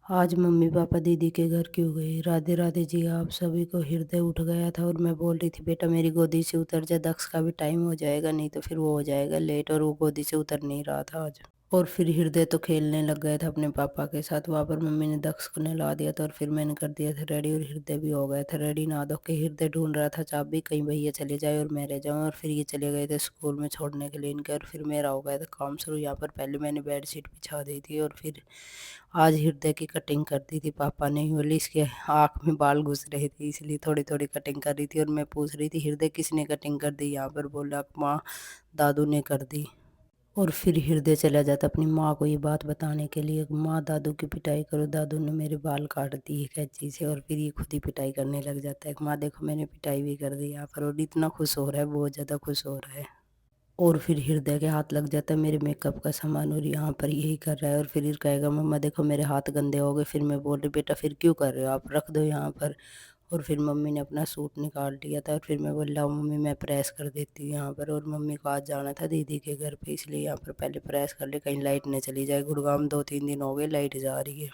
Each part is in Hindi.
आज मम्मी पापा दीदी के घर क्यों गए? राधे राधे जी। आप सभी को हृदय उठ गया था और मैं बोल रही थी बेटा मेरी गोदी से उतर जा, दक्ष का भी टाइम हो जाएगा, नहीं तो फिर वो हो जाएगा लेट। और वो गोदी से उतर नहीं रहा था आज। और फिर हृदय तो खेलने लग गया था अपने पापा के साथ। वहाँ पर मम्मी ने दक्ष को नहला दिया था और फिर मैंने कर दिया था रेडी और हृदय भी हो गया था रेडी। नहा धो के हृदय ढूंढ रहा था चाबी, कहीं भैया चले जाए और मैं रह जाऊँ। और फिर ये चले गए थे स्कूल में छोड़ने के लिए इनके। और फिर मेरा हो गया था काम शुरू। यहाँ पर पहले मैंने बेडशीट बिछा दी थी और फिर आज हृदय की कटिंग कर दी थी पापा ने। बोली इसके आँख में बाल घुस रहे थे इसलिए थोड़ी थोड़ी कटिंग कर रही थी। और मैं पूछ रही थी हृदय किसने कटिंग कर दी? यहाँ पर बोला माँ दादू ने कर दी। और फिर हृदय चला जाता अपनी माँ को ये बात बताने के लिए, माँ दादू की पिटाई करो, दादू ने मेरे बाल काट दिए कैंची से। और फिर ये खुद ही पिटाई करने लग जाता है, माँ देखो मैंने पिटाई भी कर दी यहाँ पर। और इतना खुश हो रहा है, बहुत ज़्यादा खुश हो रहा है। और फिर हृदय के हाथ लग जाता है मेरे मेकअप का सामान और यहाँ पर यही कर रहा है। और फिर कहेगा मम्मा देखो मेरे हाथ गंदे हो गए। फिर मैं बोल रही बेटा फिर क्यों कर रहे हो, आप रख दो यहाँ पर। और फिर मम्मी ने अपना सूट निकाल लिया था और फिर मैं बोल रहा मम्मी मैं प्रेस कर देती हूँ यहाँ पर। और मम्मी को आज जाना था दीदी के घर पे, इसलिए यहाँ पर पहले प्रेस कर ले कहीं लाइट न चली जाए। गुड़गांव 2-3 दिन हो गए लाइट जा रही है।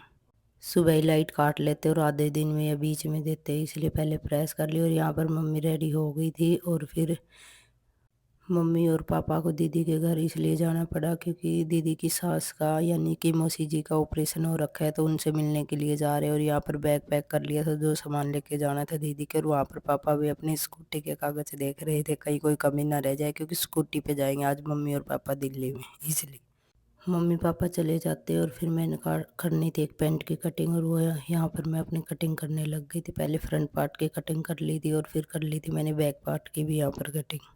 सुबह ही लाइट काट लेते और आधे दिन में या बीच में देते, इसलिए पहले प्रेस कर ली। और यहाँ पर मम्मी रेडी हो गई थी। और फिर मम्मी और पापा को दीदी के घर इसलिए जाना पड़ा क्योंकि दीदी की सास का यानी कि मौसी जी का ऑपरेशन हो रखा है, तो उनसे मिलने के लिए जा रहे हैं। और यहाँ पर बैग पैक कर लिया था जो सामान लेके जाना था दीदी के। और वहाँ पर पापा भी अपनी स्कूटी के कागज देख रहे थे कहीं कोई कमी ना रह जाए, क्योंकि स्कूटी पे जाएंगे आज मम्मी और पापा दिल्ली में, इसलिए मम्मी पापा चले जाते। और फिर मैंने करनी थी एक पैंट की कटिंग, और वो यहाँ पर मैं अपनी कटिंग करने लग गई थी। पहले फ्रंट पार्ट की कटिंग कर ली थी और फिर कर ली थी मैंने बैक पार्ट की भी यहाँ पर कटिंग।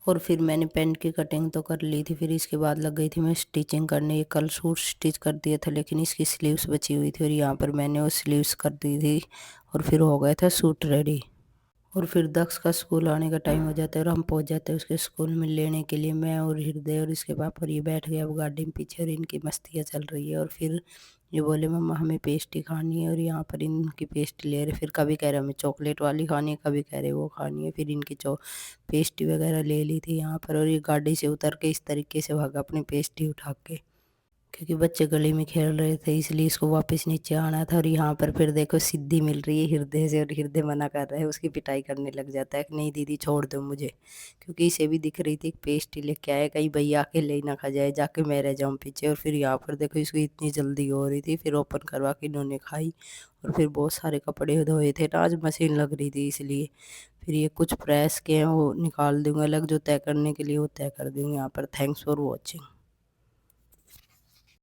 और फिर मैंने पैंट की कटिंग तो कर ली थी, फिर इसके बाद लग गई थी मैं स्टिचिंग करने। ये कल सूट स्टिच कर दिया था लेकिन इसकी स्लीव्स बची हुई थी और यहाँ पर मैंने वो स्लीव्स कर दी थी। और फिर हो गया था सूट रेडी। और फिर दक्ष का स्कूल आने का टाइम हो जाता है और हम पहुंच जाते हैं उसके स्कूल में लेने के लिए। मैं और हृदय और इसके पापा, और ये बैठ गए अब गाड़ी में पीछे और इनकी मस्तियाँ चल रही है। और फिर ये बोले मम्मा हमें पेस्ट्री खानी है, और यहाँ पर इनकी पेस्ट्री ले रहे। फिर कभी कह रहे हमें चॉकलेट वाली खानी है, कभी कह रहे वो खानी है। फिर इनकी पेस्ट्री वगैरह ले ली थी यहाँ पर। और ये गाड़ी से उतर के इस तरीके से भागा अपनी पेस्ट्री उठा के, क्योंकि बच्चे गली में खेल रहे थे इसलिए इसको वापस नीचे आना था। और यहाँ पर फिर देखो सिद्धि मिल रही है हृदय से, और हृदय मना कर रहा है, उसकी पिटाई करने लग जाता है कि नहीं दीदी छोड़ दो मुझे, क्योंकि इसे भी दिख रही थी पेस्ट्री लेके आए कहीं भैया आके ले ना खा जाए, जाके मैं रह जाऊँ पीछे। और फिर यहाँ पर देखो इसको इतनी जल्दी हो रही थी, फिर ओपन करवा के इन्होंने खाई। और फिर बहुत सारे कपड़े धोए थे ना, आज मशीन लग रही थी इसलिए। फिर ये कुछ प्रेस के हैं वो निकाल दूंगा अलग, जो तय करने के लिए वो तय कर दूंगी यहाँ पर। Thanks for watching.